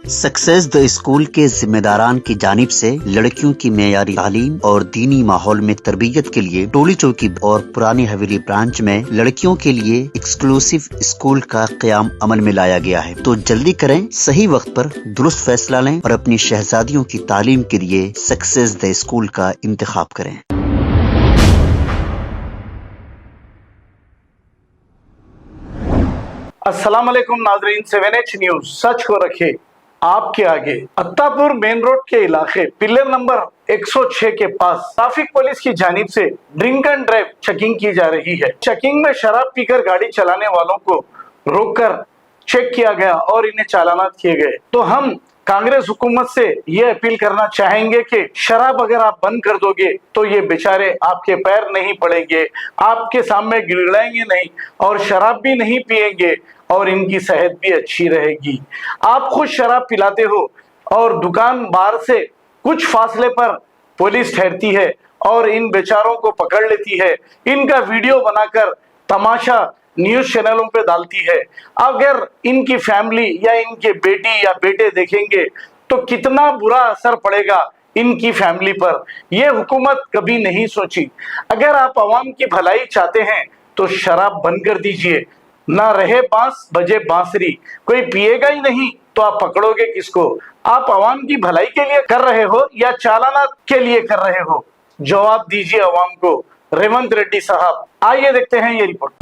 Success the school के जिम्मेदारान की जानिब से लड़कियों की मेयारी तालीम और दीनी माहौल में तरबियत के लिए टोली चौकी और पुरानी हवेली ब्रांच में लड़कियों के लिए एक्सक्लूसिव स्कूल का क़याम अमल में लाया गया है। तो जल्दी करें, सही वक्त पर दुरुस्त फैसला लें और अपनी शहजादियों की तालीम के लिए सक्सेस द स्कूल का इंतखाब करें। अस्सलाम वालेकुम नाजरीन, 7H न्यूज सच को रखे आपके आगे। अत्तापुर मेन रोड के इलाके पिलर नंबर 106 के पास ट्रैफिक पुलिस की जानिब से ड्रिंक एंड ड्राइव चेकिंग की जा रही है। चेकिंग में शराब पीकर गाड़ी चलाने वालों को रोककर चेक किया गया और इन्हें चालानात किए गए। तो हम कांग्रेस हुकूमत से ये अपील करना चाहेंगे कि शराब अगर आप बंद कर दोगे तो ये बेचारे आपके पैर नहीं पड़ेंगे, आपके सामने गिड़गिड़ाएंगे नहीं और शराब भी नहीं पिएंगे और इनकी सेहत भी अच्छी रहेगी। आप खुद शराब पिलाते हो और दुकान बाहर से कुछ फासले पर पुलिस ठहरती है और इन बेचारों को पकड़ लेती है, इनका वीडियो बनाकर तमाशा न्यूज चैनलों पे डालती है। अगर इनकी फैमिली या इनके बेटी या बेटे देखेंगे तो कितना बुरा असर पड़ेगा इनकी फैमिली पर, यह हुकूमत कभी नहीं सोची। अगर आप आवाम की भलाई चाहते हैं तो शराब बंद कर दीजिए, ना रहे बांस बजे बांसुरी। कोई पिएगा ही नहीं तो आप पकड़ोगे किसको? आप आवाम की भलाई के लिए कर रहे हो या चालाना के लिए कर रहे हो? जवाब दीजिए आवाम को। रेवंत रेड्डी साहब, आइए देखते हैं ये रिपोर्ट।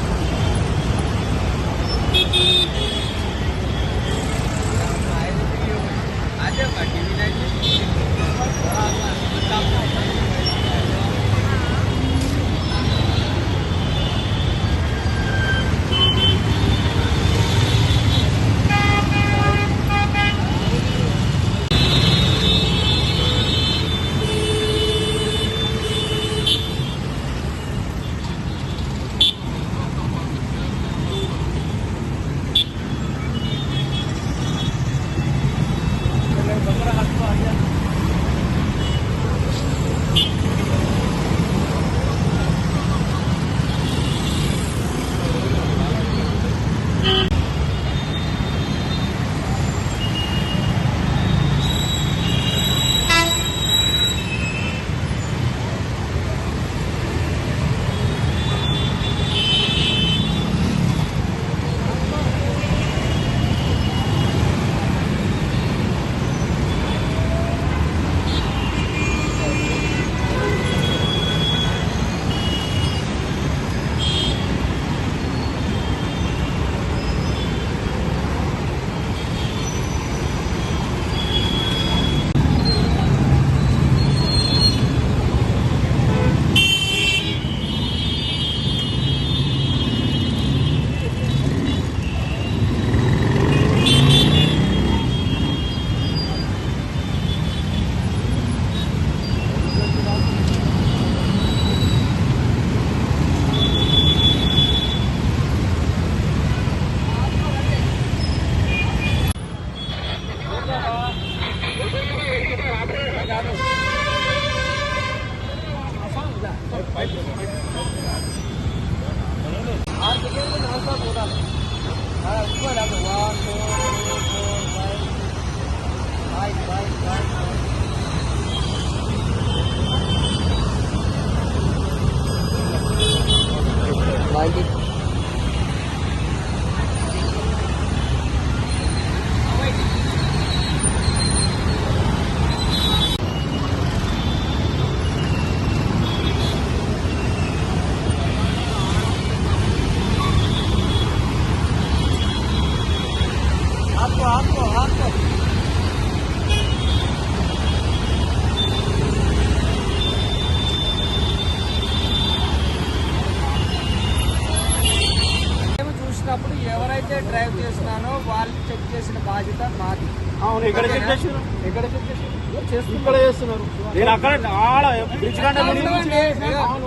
చూసినప్పుడు ఎవరైతే డ్రైవ్ చేస్తున్నానో వాళ్ళు చెక్ చేసిన బాధ్యత మాది. అవును, ఇక్కడ చెక్ చేస్తున్నారు, ఇక్కడ చెక్ చేస్తున్నారు, ఇక్కడ చేస్తున్నారు. నేను అక్కడ ఆడ బ్రిడ్జ్ కంటే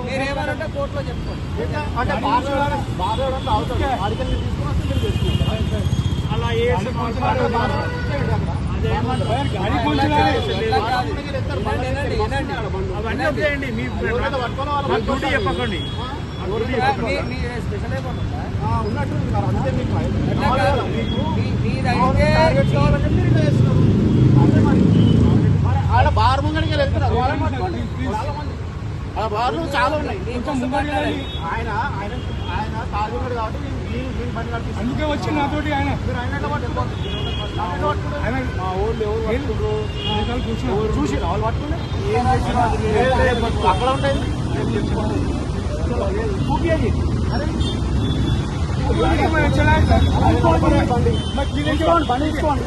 మీరేమనంటే కోర్టులో చెప్పుకోండి. అంటే బాగా అవుతుంది ఆడికల్ తీసుకుని వస్తే మీరు చేసుకుంటారు. అలా అవన్నీ వచ్చేయండి. మీ డ్యూటీ చెప్పకండి. స్పెషల్ ఏమన్నా ఉన్నట్టు అంతే. మీకు మీదైతే బార్లు చాలా ఉన్నాయి. ఆయన ఆయన ఆయన తాగున్నాడు కాబట్టి నేను బండి నడిపిస్తాను. అందుకే వచ్చి నాతోటి ఆయన మా ఊళ్ళో ఎవరు చూసి వాళ్ళు పట్టుకుని అక్కడ ఉంటాయి చూపించండి. బండి తీసుకోండి.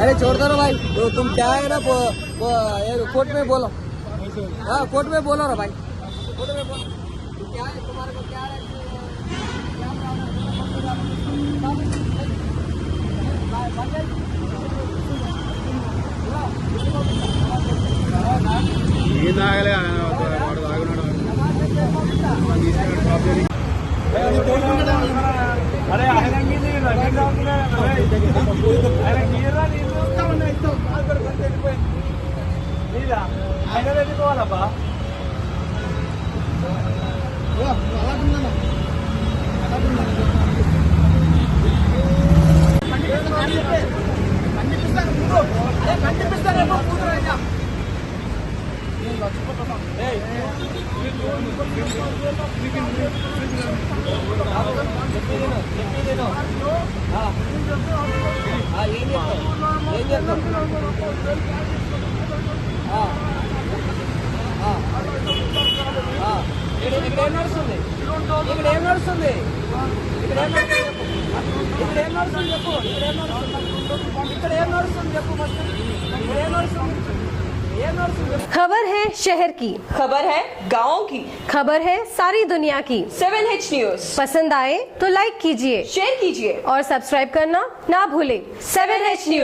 अरे छोड़ दो भाई, तो तुम क्या है ना कोर्ट में बोलो। हाँ कोर्ट में बोलो ना भाई, कोर्ट में बोलो क्या है तुम्हारे को, क्या है ఏం తాగలే వాడు తాగున్నాడు. అరే ఆయన ఆయన వెళ్ళిపోవాలబ్బా. ఇక్కడ ఏం నడుస్తుంది, ఇక్కడ ఏం నడుస్తుంది, ఇక్కడ ఏం నడుస్తుంది చెప్పు, ఇక్కడ ఏం నడుస్తుంది చెప్పు, ఇక్కడ ఏం నడుస్తుంది, ఏం నడుస్తుంది. खबर है शहर की, खबर है गाँव की, खबर है सारी दुनिया की। 7H न्यूज पसंद आए तो लाइक कीजिए, शेयर कीजिए और सब्सक्राइब करना ना भूलें। 7H news.